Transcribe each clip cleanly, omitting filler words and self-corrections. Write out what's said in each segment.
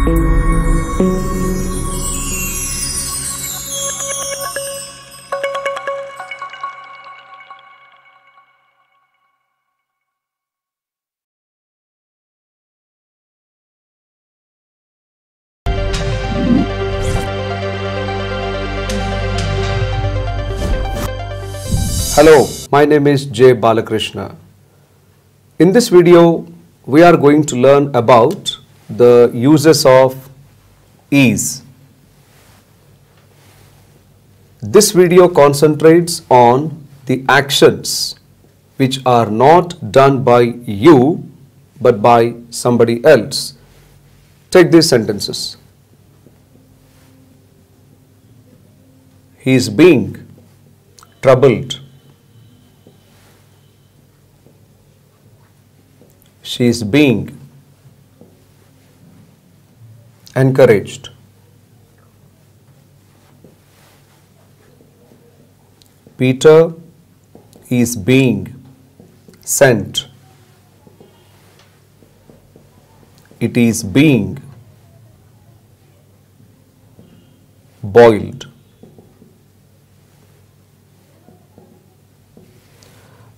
Hello, my name is J. Balakrishna. In this video, we are going to learn about the uses of is. This video concentrates on the actions which are not done by you but by somebody else. Take these sentences. He is being troubled. She is being encouraged. Peter is being sent. It is being boiled.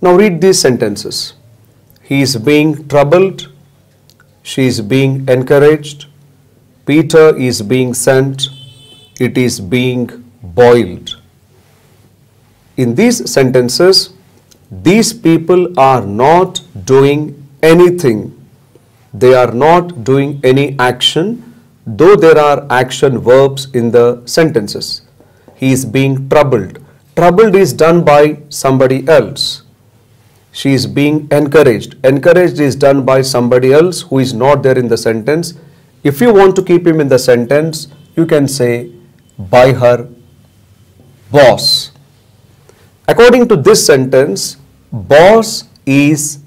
Now read these sentences. He is being troubled. She is being encouraged. Peter is being sent. It is being boiled. In these sentences, these people are not doing anything. They are not doing any action, though there are action verbs in the sentences. He is being troubled. Troubled is done by somebody else. She is being encouraged. Encouraged is done by somebody else who is not there in the sentence. If you want to keep him in the sentence, you can say by her boss. According to this sentence, boss is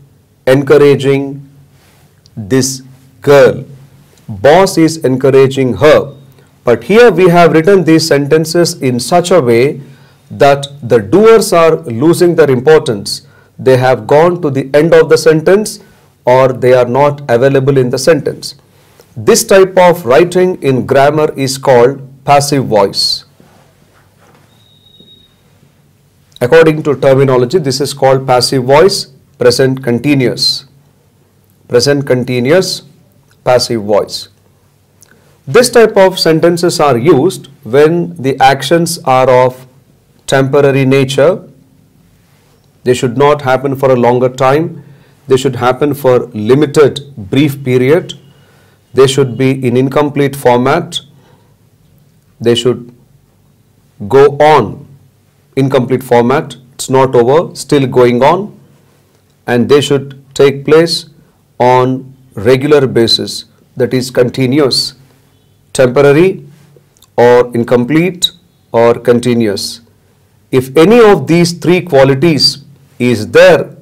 encouraging this girl. Boss is encouraging her. But here we have written these sentences in such a way that the doers are losing their importance. They have gone to the end of the sentence or they are not available in the sentence. This type of writing in grammar is called passive voice. According to terminology, this is called passive voice, present continuous. Present continuous, passive voice. This type of sentences are used when the actions are of temporary nature. They should not happen for a longer time. They should happen for limited, brief period. They should be in incomplete format. They should go on incomplete format. It's not over, still going on. And they should take place on regular basis, that is continuous, temporary or incomplete or continuous. If any of these three qualities is there,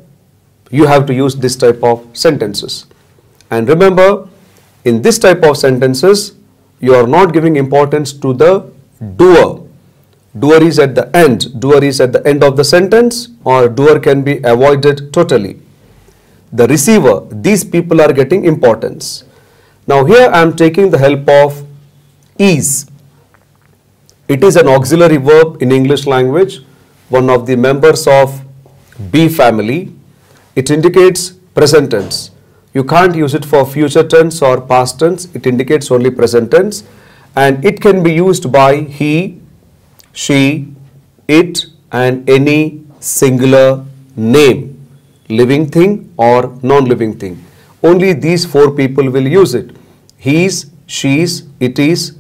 you have to use this type of sentences. And remember, in this type of sentences, you are not giving importance to the doer. Doer is at the end. Doer is at the end of the sentence, or doer can be avoided totally. The receiver, these people are getting importance. Now here I am taking the help of is. It is an auxiliary verb in English language, one of the members of be family. It indicates present tense. You can't use it for future tense or past tense. It indicates only present tense, and it can be used by he, she, it, and any singular name, living thing or non-living thing. Only these four people will use it. He's, she's, it is,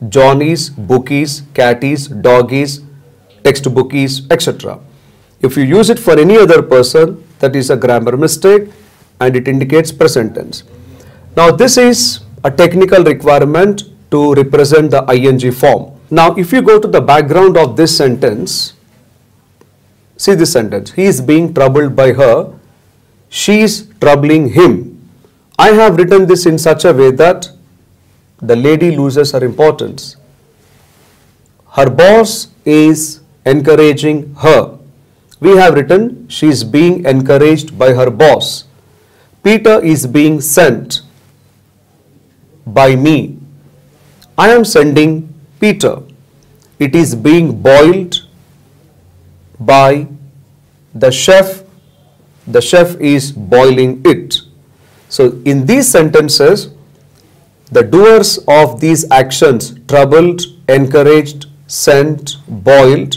Johnny's, bookies, catties, doggies, textbookies, etc. If you use it for any other person, that is a grammar mistake and it indicates present tense. Now this is a technical requirement to represent the ing form. Now if you go to the background of this sentence, see this sentence. He is being troubled by her. She is troubling him. I have written this in such a way that the lady loses her importance. Her boss is encouraging her. We have written she is being encouraged by her boss. Peter is being sent by me. I am sending Peter. It is being boiled by the chef. The chef is boiling it. So in these sentences, the doers of these actions, troubled, encouraged, sent, boiled,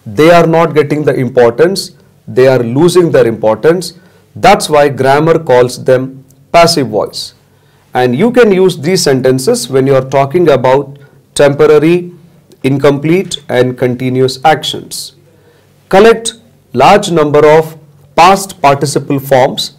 they are not getting the importance. They are losing their importance. That's why grammar calls them passive voice. And you can use these sentences when you are talking about temporary, incomplete and continuous actions. Collect large number of past participle forms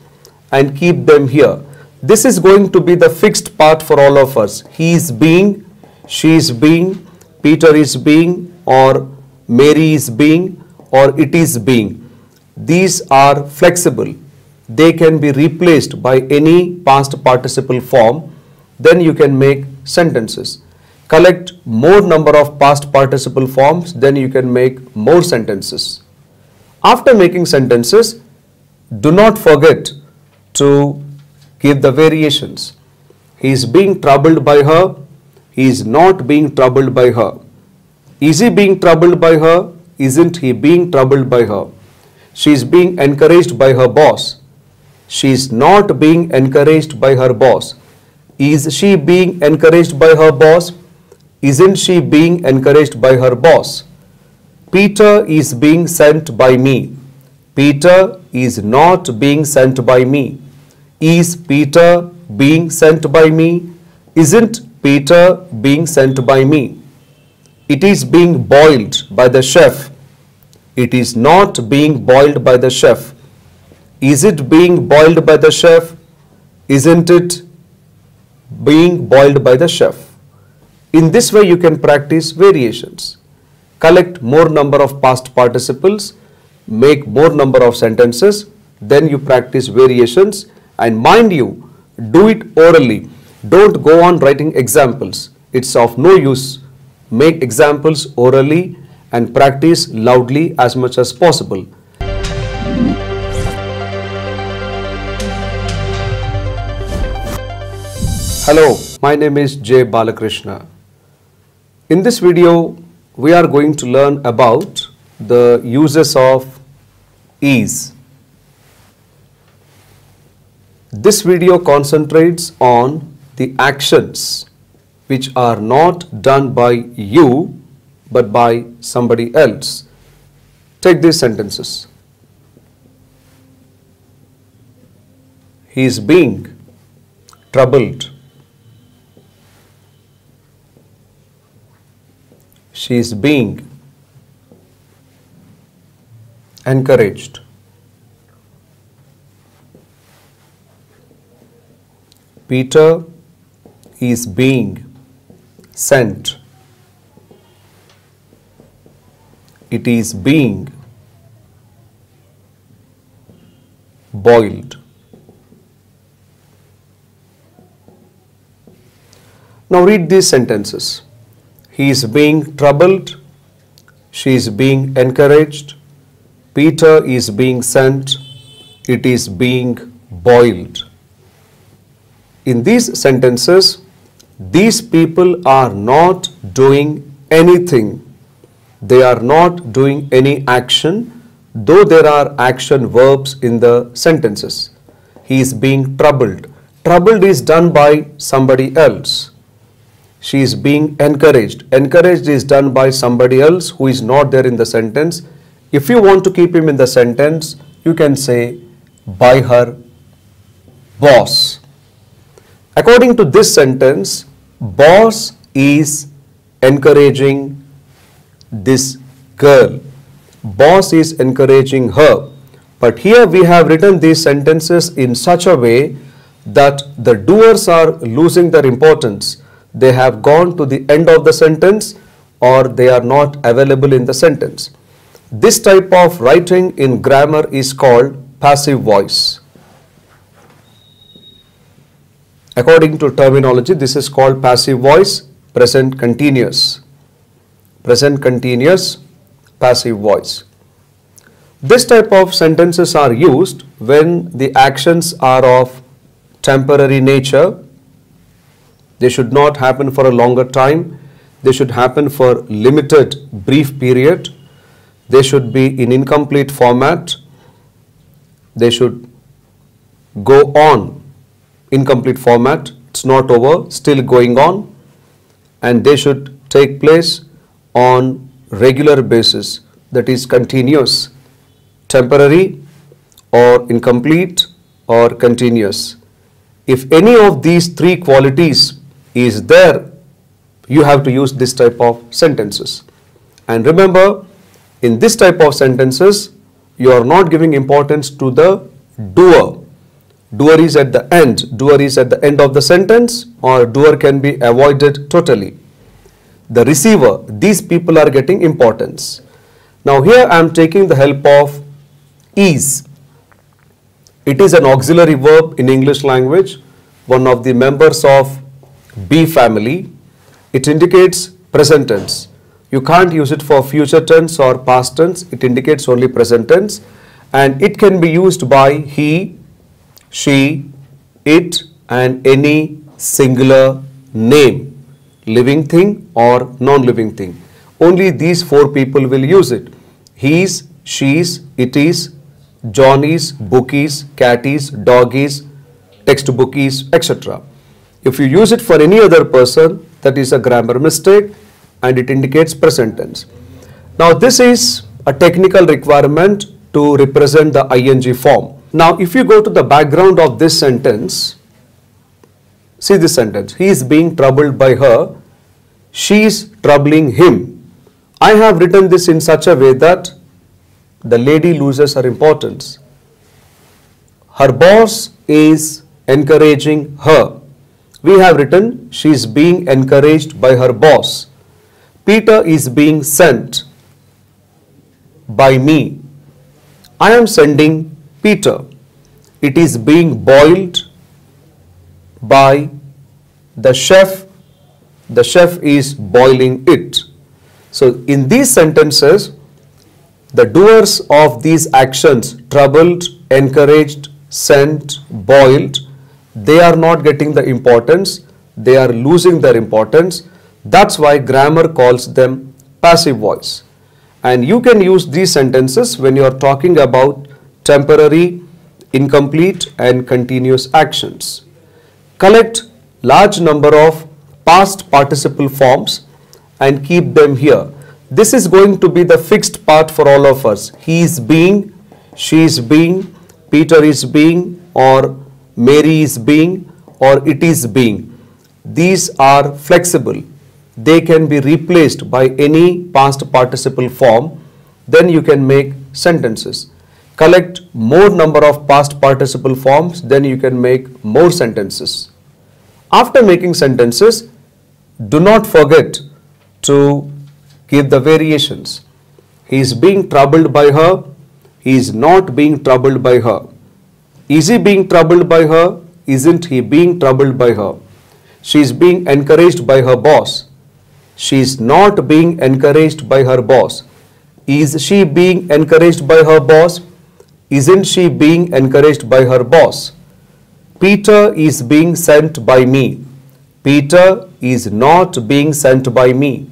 and keep them here. This is going to be the fixed part for all of us. He is being, she is being, Peter is being, or Mary is being, or it is being. These are flexible. They can be replaced by any past participle form. Then you can make sentences. Collect more number of past participle forms, then you can make more sentences. After making sentences, do not forget to give the variations. He is being troubled by her. He is not being troubled by her. Is he being troubled by her? Isn't he being troubled by her? She is being encouraged by her boss. She is not being encouraged by her boss. Is she being encouraged by her boss? Isn't she being encouraged by her boss? Peter is being sent by me. Peter is not being sent by me. Is Peter being sent by me? Isn't Peter being sent by me? It is being boiled by the chef. It is not being boiled by the chef. Is it being boiled by the chef? Isn't it being boiled by the chef? In this way you can practice variations. Collect more number of past participles, make more number of sentences, then you practice variations, and mind you, do it orally. Don't go on writing examples. It's of no use. Make examples orally and practice loudly as much as possible. Hello, my name is J. Balakrishna. In this video, we are going to learn about the uses of is. This video concentrates on the actions which are not done by you but by somebody else. Take these sentences. He is being troubled. She is being encouraged. Peter is being sent. It is being boiled. Now read these sentences. He is being troubled. She is being encouraged. Peter is being sent. It is being boiled. In these sentences, these people are not doing anything. They are not doing any action, though there are action verbs in the sentences. He is being troubled. Troubled is done by somebody else. She is being encouraged. Encouraged is done by somebody else who is not there in the sentence. If you want to keep him in the sentence, you can say by her boss. According to this sentence, boss is encouraging this girl. Boss is encouraging her. But here we have written these sentences in such a way that the doers are losing their importance. They have gone to the end of the sentence or they are not available in the sentence. This type of writing in grammar is called passive voice. According to terminology, this is called passive voice, present continuous. Present continuous, passive voice. This type of sentences are used when the actions are of temporary nature. They should not happen for a longer time. They should happen for limited brief period. They should be in incomplete format. They should go on incomplete format. It's not over, still going on. And they should take place on regular basis, that is continuous, temporary or incomplete or continuous. If any of these three qualities is there, you have to use this type of sentences. And remember, in this type of sentences, you are not giving importance to the doer. Doer is at the end. Doer is at the end of the sentence, or doer can be avoided totally. The receiver, these people are getting importance. Now here I am taking the help of is. It is an auxiliary verb in English language, one of the members of be family. It indicates present tense. You can't use it for future tense or past tense. It indicates only present tense, and it can be used by he, she, it, and any singular name, living thing or non-living thing. Only these four people will use it. He's, she's, it is, Johnny's, bookies, catties, doggies, textbookies, etc. If you use it for any other person, that is a grammar mistake and it indicates present tense. Now this is a technical requirement to represent the ing form. Now if you go to the background of this sentence, see this sentence. He is being troubled by her. She is troubling him. I have written this in such a way that the lady loses her importance. Her boss is encouraging her. We have written she is being encouraged by her boss. Peter is being sent by me. I am sending Peter. It is being boiled by the chef. The chef is boiling it. So in these sentences, the doers of these actions, troubled, encouraged, sent, boiled, they are not getting the importance. They are losing their importance. That's why grammar calls them passive voice. And you can use these sentences when you are talking about temporary, incomplete, and continuous actions. Collect large number of past participle forms and keep them here. This is going to be the fixed part for all of us. He is being, she is being, Peter is being, or Mary is being, or it is being. These are flexible. They can be replaced by any past participle form. Then you can make sentences. Collect more number of past participle forms, then you can make more sentences. After making sentences, do not forget to give the variations. He is being troubled by her. He is not being troubled by her. Is he being troubled by her? Isn't he being troubled by her? She is being encouraged by her boss. She is not being encouraged by her boss. Is she being encouraged by her boss? Isn't she being encouraged by her boss? Peter is being sent by me. Peter is not being sent by me.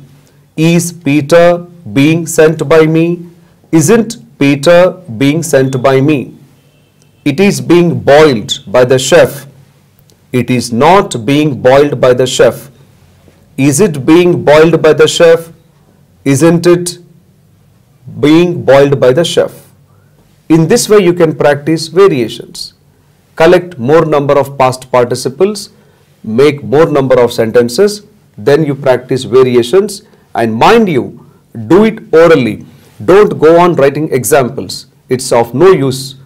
Is Peter being sent by me? Isn't Peter being sent by me? It is being boiled by the chef. It is not being boiled by the chef. Is it being boiled by the chef? Isn't it being boiled by the chef? In this way you can practice variations. Collect more number of past participles, make more number of sentences, then you practice variations, and mind you, do it orally. Don't go on writing examples. It's of no use.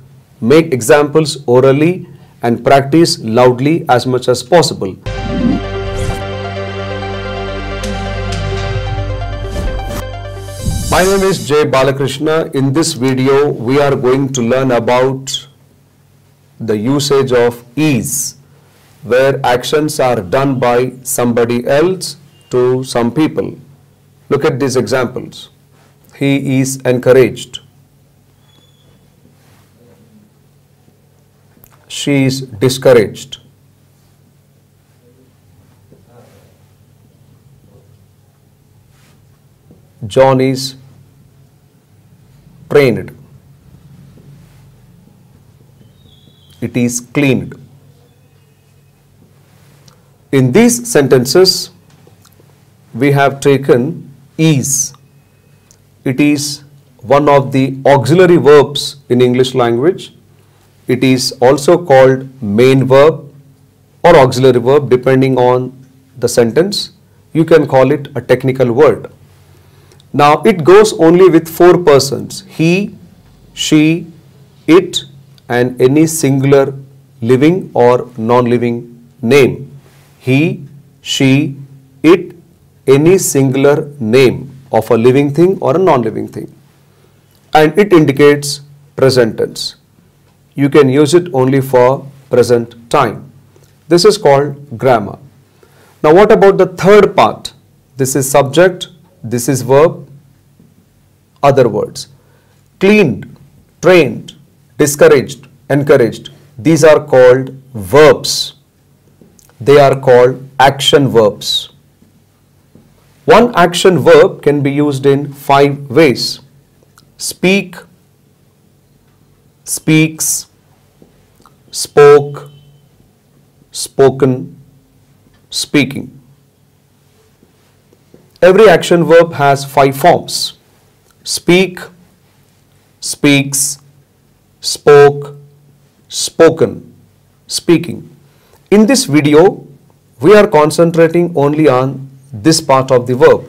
Make examples orally and practice loudly as much as possible. My name is Jay Balakrishna. In this video, we are going to learn about the usage of is, where actions are done by somebody else to some people. Look at these examples. He is encouraged. She is discouraged. John is trained. It is cleaned. In these sentences, we have taken is. It is one of the auxiliary verbs in English language. It is also called main verb or auxiliary verb depending on the sentence. You can call it a technical word. Now it goes only with 4 persons: he, she, it, and any singular living or non-living name. He, she, it, any singular name of a living thing or a non-living thing. And it indicates present tense. You can use it only for present time. This is called grammar. Now what about the third part? This is subject, this is verb, other words. Cleaned, trained, discouraged, encouraged. These are called verbs. They are called action verbs. One action verb can be used in 5 ways. Speak, speaks, spoke, spoken, speaking. Every action verb has 5 forms. Speak, speaks, spoke, spoken, speaking. In this video, we are concentrating only on this part of the verb.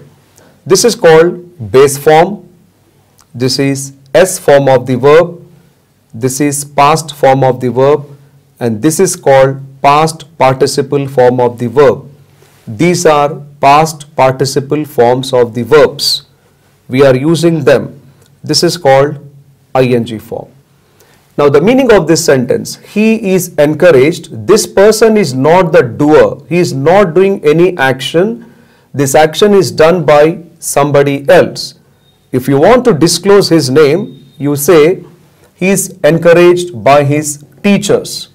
This is called base form. This is S form of the verb. This is past form of the verb. And this is called past participle form of the verb. These are past participle forms of the verbs. We are using them. This is called ing form. Now the meaning of this sentence: he is encouraged. This person is not the doer. He is not doing any action. This action is done by somebody else. If you want to disclose his name, you say he is encouraged by his teachers.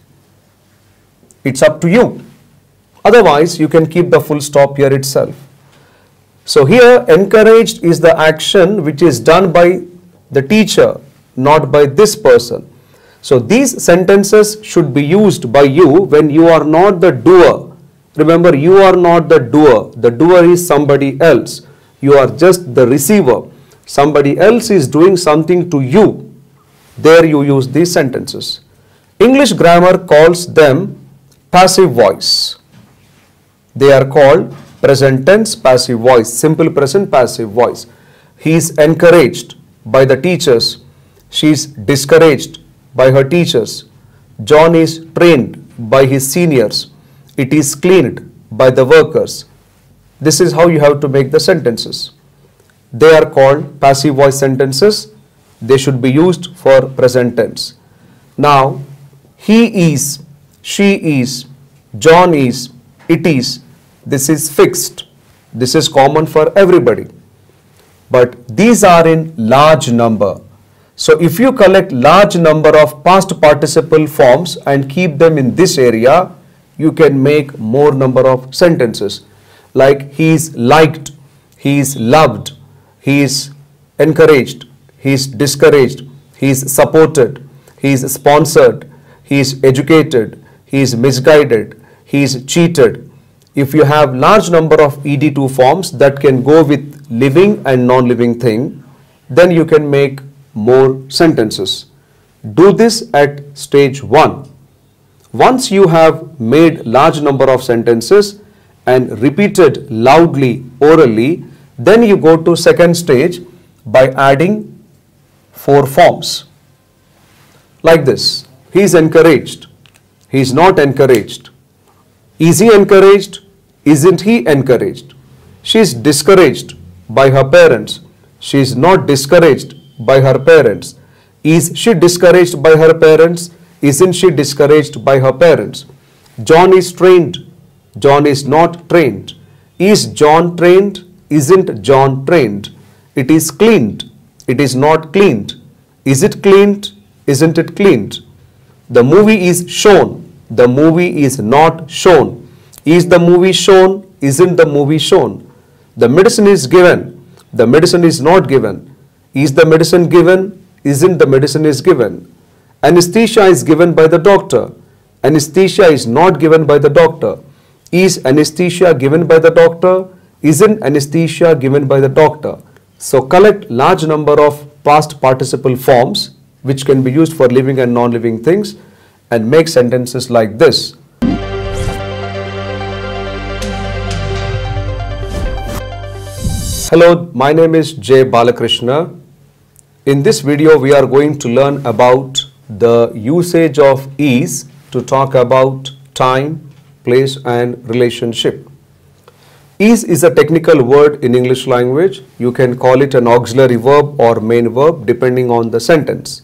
It's up to you. Otherwise, you can keep the full stop here itself. So here, encouraged is the action which is done by the teacher, not by this person. So these sentences should be used by you when you are not the doer. Remember, you are not the doer. The doer is somebody else. You are just the receiver. Somebody else is doing something to you. There you use these sentences. English grammar calls them passive voice. They are called present tense passive voice, simple present passive voice. He is encouraged by the teachers. She is discouraged by her teachers. John is trained by his seniors. It is cleaned by the workers. This is how you have to make the sentences. They are called passive voice sentences. They should be used for present tense. Now, he is, she is, John is, it is. This is fixed. This is common for everybody. But these are in large number. So if you collect large number of past participle forms and keep them in this area, you can make more number of sentences. Like he is liked, he is loved, he is encouraged, he is discouraged, he is supported, he is sponsored, he is educated, he is misguided, he is cheated. If you have large number of ED2 forms that can go with living and non-living thing, then you can make more sentences. Do this at stage 1. Once you have made large number of sentences and repeated loudly, orally, then you go to second stage by adding 4 forms. Like this: he is encouraged, he is not encouraged. Is he encouraged? Isn't he encouraged? She is discouraged by her parents. She is not discouraged by her parents. Is she discouraged by her parents? Isn't she discouraged by her parents? John is trained. John is not trained. Is John trained? Isn't John trained? It is cleaned. It is not cleaned. Is it cleaned? Isn't it cleaned? The movie is shown. The movie is not shown. Is the movie shown? Isn't the movie shown? The medicine is given. The medicine is not given. Is the medicine given? Isn't the medicine is given? Anesthesia is given by the doctor. Anesthesia is not given by the doctor. Is anesthesia given by the doctor? Isn't anesthesia given by the doctor? So collect large number of past participle forms which can be used for living and non-living things and make sentences like this. Hello, my name is J. Balakrishna. In this video, we are going to learn about the usage of is to talk about time, place and relationship. Is a technical word in English language. You can call it an auxiliary verb or main verb depending on the sentence.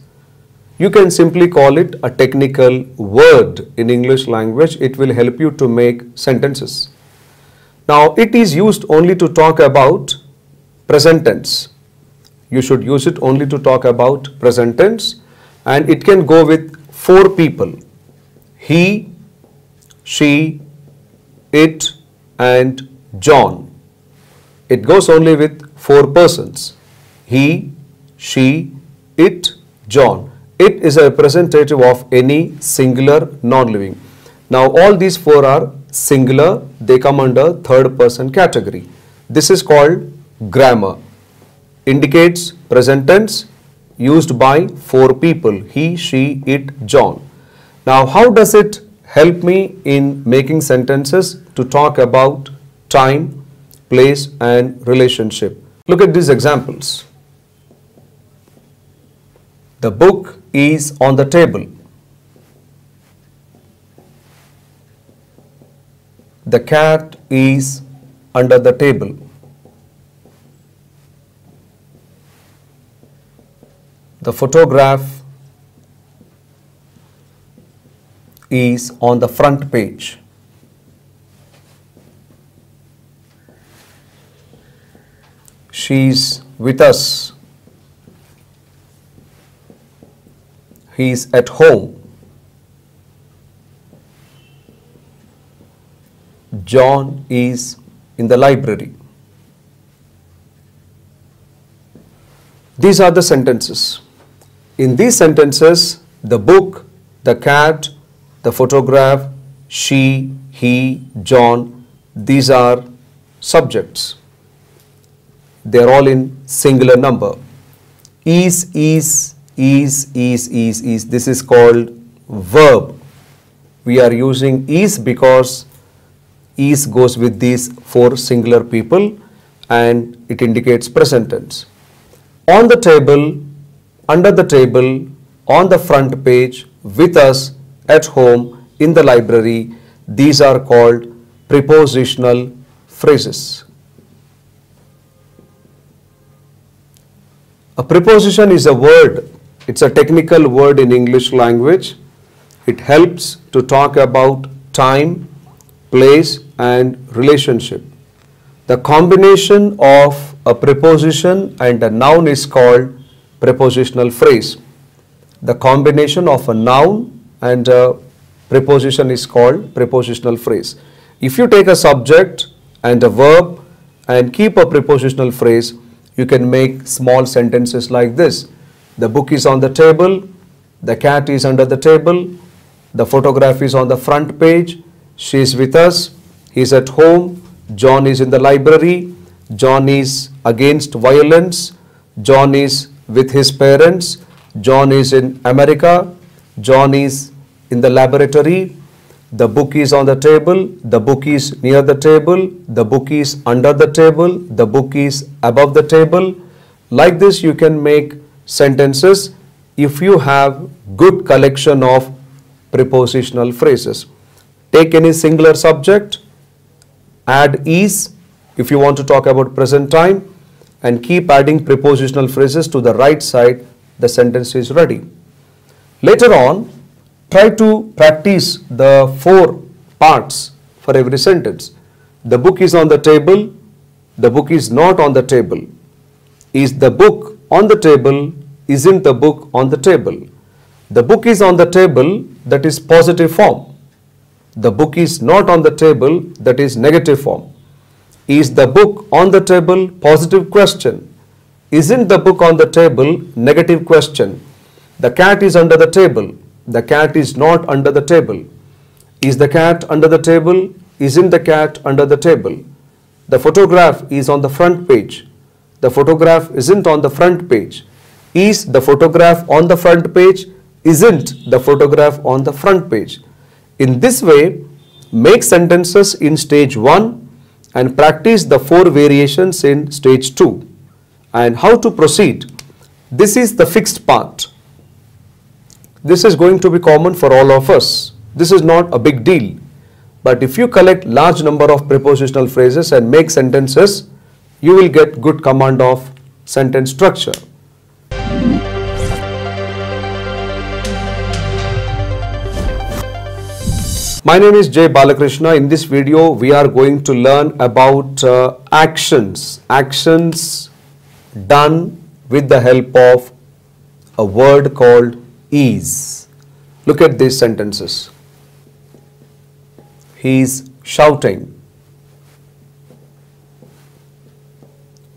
You can simply call it a technical word in English language. It will help you to make sentences. Now, it is used only to talk about present tense. You should use it only to talk about present tense, and it can go with 4 people: he, she, it and John. It goes only with 4 persons: he, she, it, John. It is a representative of any singular non-living. Now all these 4 are singular. They come under third person category. This is called grammar. Indicates present tense used by 4 people: he, she, it, John. Now how does it help me in making sentences to talk about time, place and relationship? Look at these examples. The book is on the table. The cat is under the table. The photograph is on the front page. She's with us. He's at home. John is in the library. These are the sentences. In these sentences, the book, the cat, the photograph, she, he, John, these are subjects. They are all in singular number. Is. This is called verb. We are using is because is goes with these 4 singular people and it indicates present tense. On the table, under the table, on the front page, with us, at home, in the library, these are called prepositional phrases. A preposition is a word. It's a technical word in English language. It helps to talk about time, place and relationship. The combination of a preposition and a noun is called prepositional phrase. The combination of a noun and a preposition is called prepositional phrase. If you take a subject and a verb and keep a prepositional phrase, you can make small sentences like this. The book is on the table. The cat is under the table. The photograph is on the front page. She is with us. He is at home. John is in the library. John is against violence. John is with his parents. John is in America. John is in the laboratory. The book is on the table. The book is near the table. The book is under the table. The book is above the table. Like this, you can make sentences if you have good collection of prepositional phrases. Take any singular subject, add is if you want to talk about present time, and keep adding prepositional phrases to the right side. The sentence is ready. Later on, try to practice the 4 parts for every sentence. The book is on the table. The book is not on the table. Is the book on the table? Isn't the book on the table? The book is on the table, that is positive form. The book is not on the table, that is negative form. Is the book on the table? Positive question. Isn't the book on the table? Negative question. The cat is under the table. The cat is not under the table. Is the cat under the table? Isn't the cat under the table? The photograph is on the front page. The photograph isn't on the front page. Is the photograph on the front page? Isn't the photograph on the front page? In this way, make sentences in stage 1 and practice the 4 variations in stage 2. And how to proceed? This is the fixed part. This is going to be common for all of us. This is not a big deal. But if you collect large number of prepositional phrases and make sentences, you will get good command of sentence structure. My name is Jay Balakrishna. In this video, we are going to learn about actions done with the help of a word called is. Look at these sentences. He is shouting.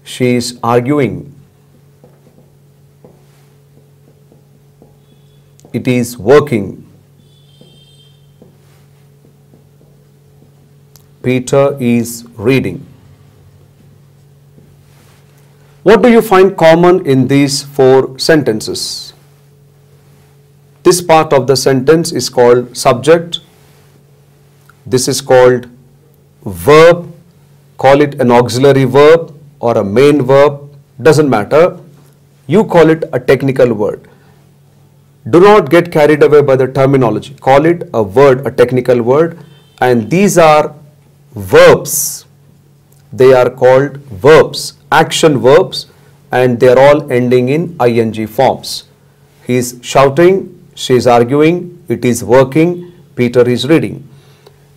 She is arguing. It is working. Peter is reading. What do you find common in these 4 sentences? This part of the sentence is called subject. This is called verb. Call it an auxiliary verb or a main verb. Doesn't matter. You call it a technical word. Do not get carried away by the terminology. Call it a word, a technical word. And these are verbs. They are called verbs, action verbs, and they are all ending in ing forms. He is shouting, she is arguing, it is working, Peter is reading.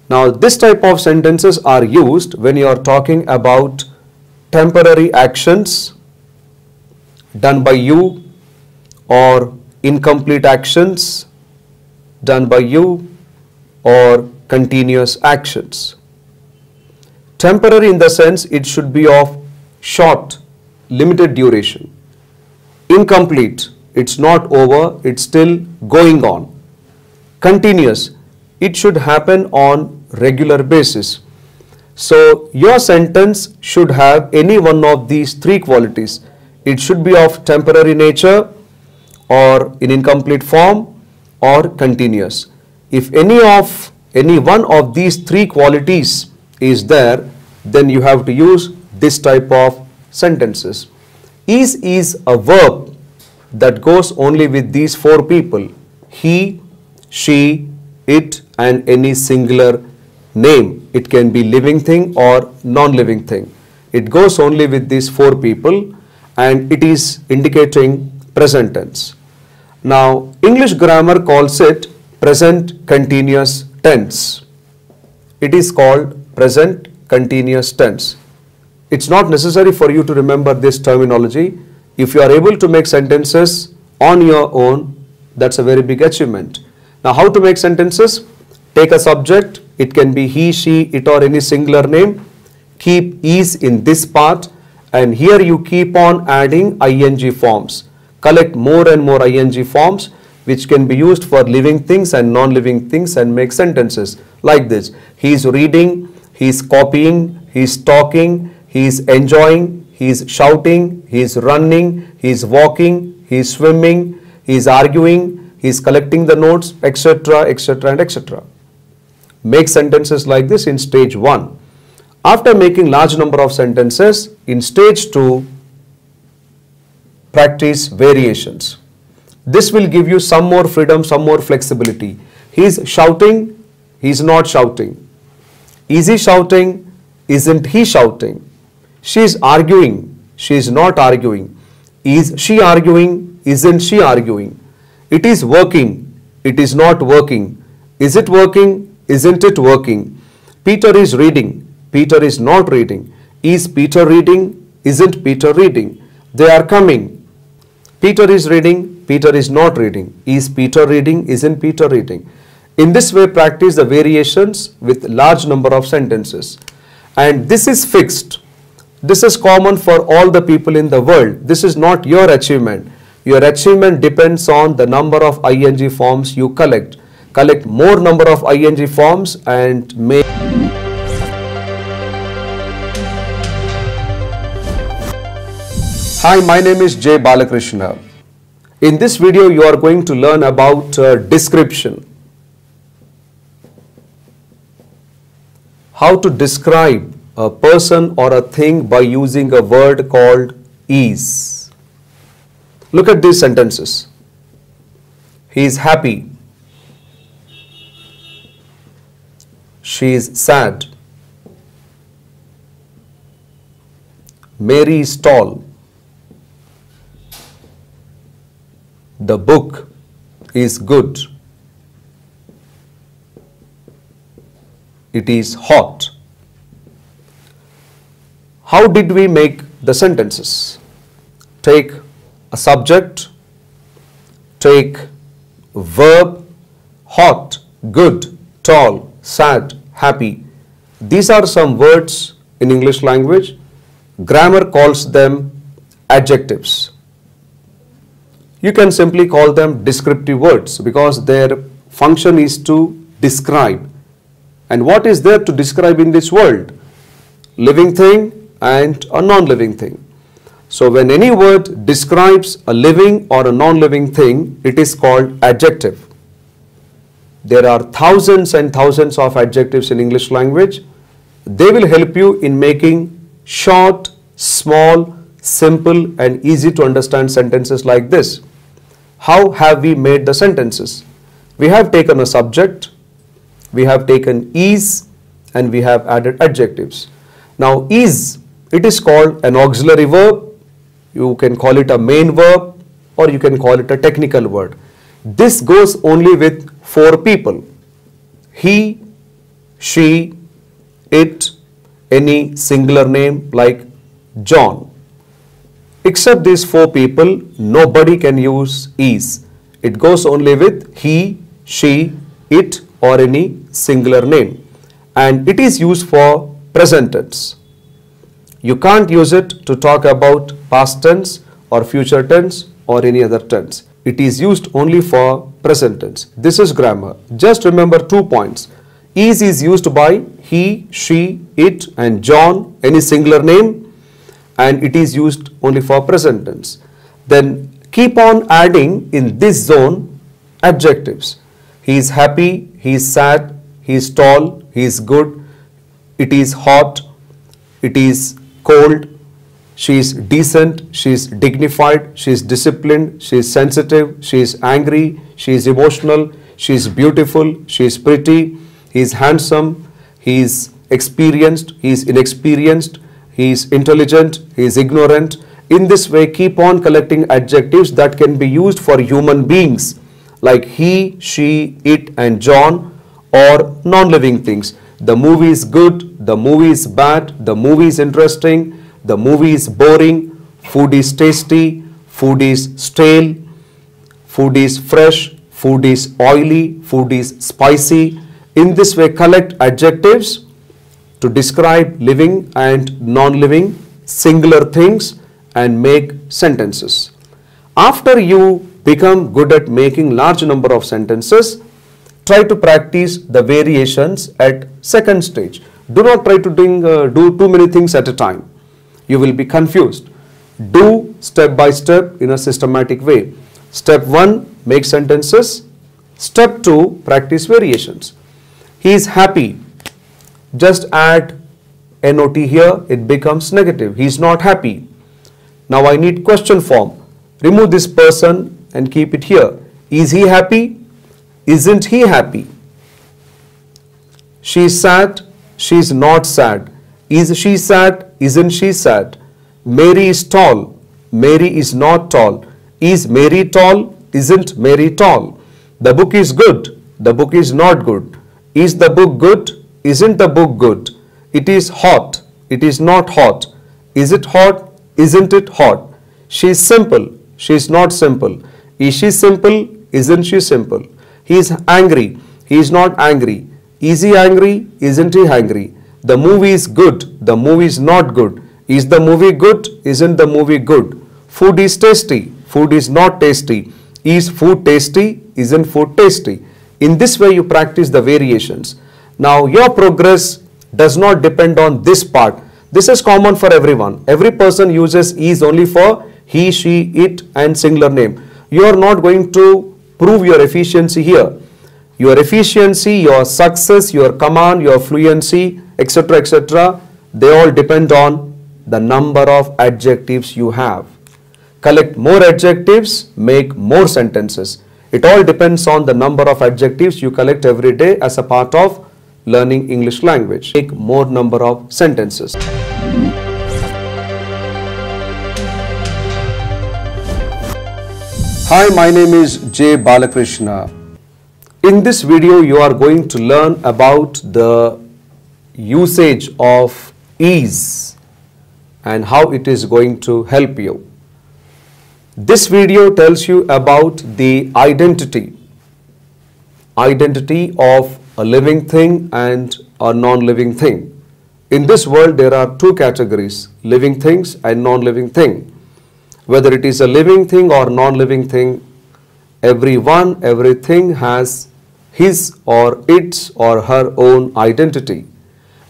Now this type of sentences are used when you are talking about temporary actions done by you or incomplete actions done by you or continuous actions. Temporary in the sense it should be of short, limited duration. Incomplete, it's not over, it's still going on. Continuous, it should happen on regular basis. So your sentence should have any one of these 3 qualities. It should be of temporary nature or in incomplete form or continuous. If any one of these 3 qualities is there, then you have to use this type of sentences. Is a verb that goes only with these 4 people. He, she, it and any singular name. It can be living thing or non-living thing. It goes only with these 4 people and it is indicating present tense. Now English grammar calls it present continuous tense. It is called present continuous tense. It's not necessary for you to remember this terminology. If you are able to make sentences on your own, that's a very big achievement. Now how to make sentences? Take a subject. It can be he, she, it or any singular name. Keep is in this part and here you keep on adding ing forms. Collect more and more ing forms which can be used for living things and non-living things and make sentences like this. He is reading, he is copying, he is talking, he is enjoying, he is shouting, he is running, he is walking, he is swimming, he is arguing, he is collecting the notes, etc., etc. and etc. Make sentences like this in stage 1. After making large number of sentences, in stage 2, practice variations. This will give you some more freedom, some more flexibility. He is shouting, he is not shouting. Is he shouting? Isn't he shouting? She is arguing, she is not arguing. Is she arguing? Isn't she arguing? It is working, it is not working. Is it working? Isn't it working? Peter is reading, Peter is not reading. Is Peter reading? Isn't Peter reading? They are coming. Peter is reading, Peter is not reading. Is Peter reading? Isn't Peter reading? In this way, practice the variations with large number of sentences. and this is fixed. This is common for all the people in the world. This is not your achievement. Your achievement depends on the number of ing forms you collect. Collect more number of ing forms and make. Hi, my name is J. Balakrishna. In this video, you are going to learn about description. How to describe a person or a thing by using a word called is. Look at these sentences. He is happy. She is sad. Mary is tall. The book is good. It is hot. How did we make the sentences? Take a subject, take a verb, hot, good, tall, sad, happy. These are some words in English language. Grammar calls them adjectives. You can simply call them descriptive words because their function is to describe. And what is there to describe in this world? Living thing and a non-living thing. So when any word describes a living or a non-living thing, it is called adjective. There are thousands and thousands of adjectives in English language. They will help you in making short, small, simple and easy to understand sentences like this. How have we made the sentences? We have taken a subject, we have taken is, and we have added adjectives. Now is, it is called an auxiliary verb. You can call it a main verb or you can call it a technical word. This goes only with 4 people. He, she, it, any singular name like John. Except these 4 people, nobody can use is. It goes only with he, she, it or any singular name. And it is used for present tense. You can't use it to talk about past tense or future tense or any other tense. It is used only for present tense. This is grammar. Just remember 2 points. Is used by he, she, it and John, any singular name. And it is used only for present tense. Then keep on adding in this zone adjectives. He is happy, he is sad, he is tall, he is good, it is hot, it is cold, she is decent, she is dignified, she is disciplined, she is sensitive, she is angry, she is emotional, she is beautiful, she is pretty, he is handsome, he is experienced, he is inexperienced, he is intelligent, he is ignorant. In this way, keep on collecting adjectives that can be used for human beings like he, she, it and John or non-living things. The movie is good, the movie is bad, the movie is interesting, the movie is boring, food is tasty, food is stale, food is fresh, food is oily, food is spicy. In this way, collect adjectives to describe living and non-living singular things and make sentences. After you become good at making large number of sentences, try to practice the variations at second stage. Do not try to do too many things at a time. You will be confused. Do step by step in a systematic way. Step 1, make sentences. Step 2, practice variations. He is happy. Just add not here, it becomes negative. He is not happy. Now I need question form. Remove this person and keep it here. Is he happy? Isn't he happy? She is sad. She is not sad. Is she sad? Isn't she sad? Mary is tall. Mary is not tall. Is Mary tall? Isn't Mary tall? The book is good. The book is not good. Is the book good? Isn't the book good? It is hot. It is not hot. Is it hot? Isn't it hot? She is simple. She is not simple. Is she simple? Isn't she simple? He is angry. He is not angry. Is he angry? Isn't he angry? The movie is good. The movie is not good. Is the movie good? Isn't the movie good? Food is tasty. Food is not tasty. Is food tasty? Isn't food tasty? In this way, you practice the variations. Now, your progress does not depend on this part. This is common for everyone. Every person uses is only for he, she, it and singular name. You are not going to prove your efficiency here. Your efficiency, your success, your command, your fluency, etc., they all depend on the number of adjectives you have. Collect more adjectives, make more sentences. It all depends on the number of adjectives you collect every day as a part of learning English language. Make more number of sentences. Hi, my name is J. Balakrishna. In this video, you are going to learn about the usage of is and how it is going to help you. This video tells you about the identity of a living thing and a non-living thing. In this world, there are two categories, living things and non-living thing. Whether it is a living thing or non-living thing, everything has his or its or her own identity.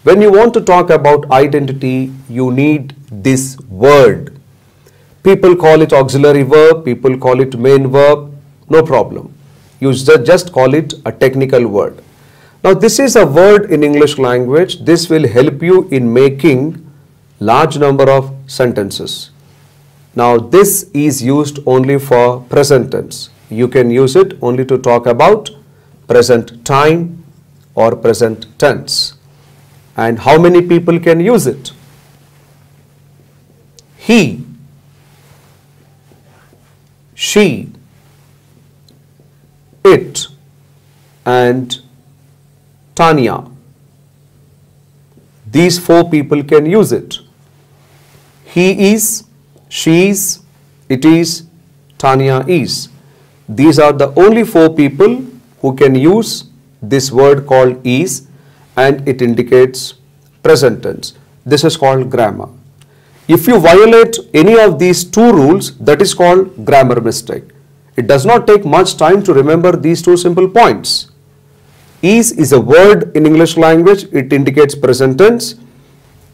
When you want to talk about identity, you need this word. People call it auxiliary verb, people call it main verb, no problem. You just call it a technical word. Now, this is a word in English language. This will help you in making large number of sentences. Now, this is used only for present tense. You can use it only to talk about present time or present tense. And how many people can use it? He, she, it, and Tanya. These four people can use it. He is, she is, it is, Tanya is. These are the only four people who can use this word called is, and it indicates present tense. This is called grammar. If you violate any of these two rules, that is called grammar mistake. It does not take much time to remember these two simple points. Is a word in English language. It indicates present tense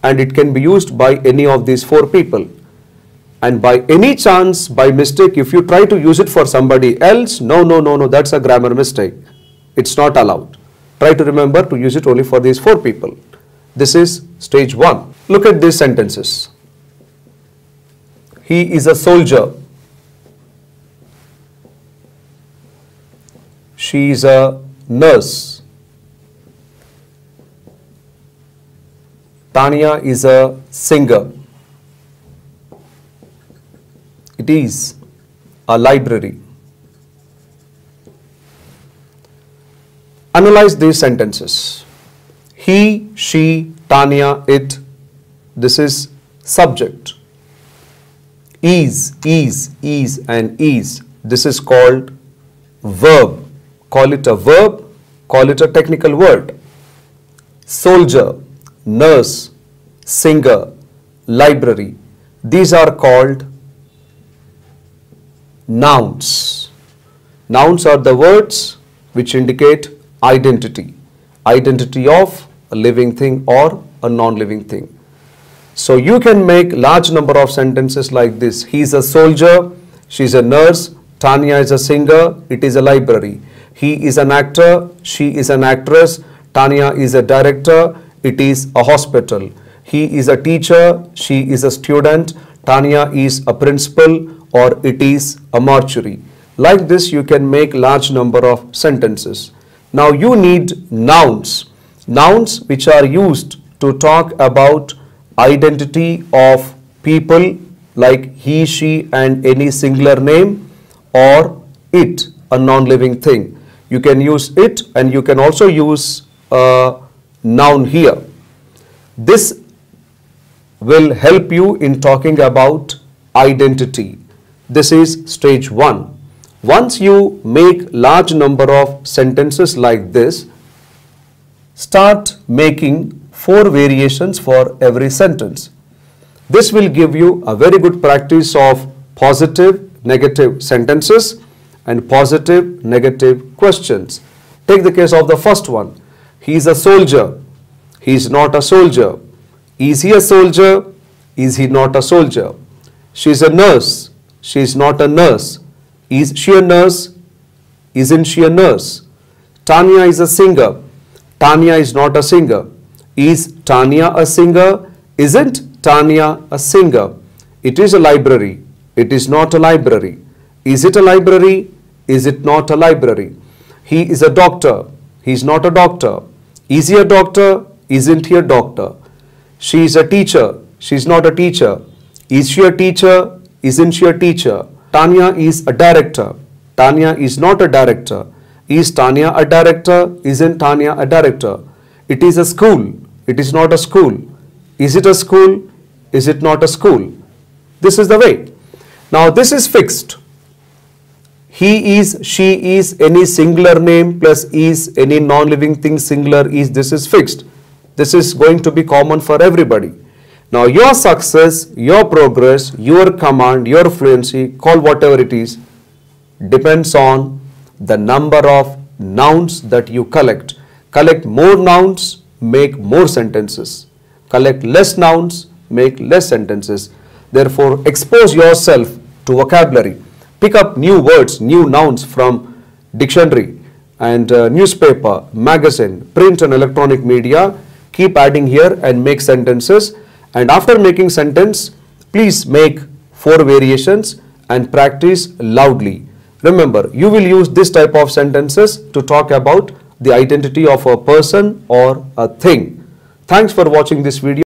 and it can be used by any of these four people. And by any chance, by mistake, if you try to use it for somebody else, no, that's a grammar mistake. It's not allowed. Try to remember to use it only for these four people. This is stage 1. Look at these sentences. He is a soldier. She is a nurse. Tanya is a singer. It is a library. Analyze these sentences. He, she, Tanya, it. This is subject. Is, and is. This is called verb. Call it a verb, call it a technical word. Soldier, nurse, singer, library. These are called nouns. Nouns are the words which indicate identity. Identity of a living thing or a non-living thing. So you can make large number of sentences like this. He is a soldier, she is a nurse, Tanya is a singer, it is a library. He is an actor, she is an actress, Tanya is a director, it is a hospital. He is a teacher, she is a student, Tanya is a principal, or it is a mortuary. Like this, you can make large number of sentences. Now you need nouns. Nouns which are used to talk about identity of people like he, she and any singular name, or it, a non-living thing. You can use it and you can also use a noun here. This will help you in talking about identity. This is stage 1. Once you make large number of sentences like this, start making 4 variations for every sentence. This will give you a very good practice of positive, negative sentences and positive, negative questions. Take the case of the first one. He is a soldier. He is not a soldier. Is he a soldier? Is he not a soldier? She is a nurse. She is not a nurse. Is she a nurse? Isn't she a nurse? Tanya is a singer. Tanya is not a singer. Is Tanya a singer? Isn't Tanya a singer? It is a library. It is not a library. Is it a library? Is it not a library? He is a doctor. He is not a doctor. Is he a doctor? Isn't he a doctor? She is a teacher. She is not a teacher. Is she a teacher? Isn't she a teacher? Tanya is a director. Tanya is not a director. Is Tanya a director? Isn't Tanya a director? It is a school. It is not a school. Is it a school? Is it not a school? This is the way. Now this is fixed. He is, she is, any singular name plus is, any non-living thing singular is, this is fixed. This is going to be common for everybody. Now your success, your progress, your command, your fluency, call whatever it is, depends on the number of nouns that you collect. Collect more nouns, make more sentences. Collect less nouns, make less sentences. Therefore, expose yourself to vocabulary. Pick up new words, new nouns from dictionary and newspaper, magazine, print and electronic media. Keep adding here and make sentences. And after making sentence, please make 4 variations and practice loudly. Remember, you will use this type of sentences to talk about the identity of a person or a thing. Thanks for watching this video.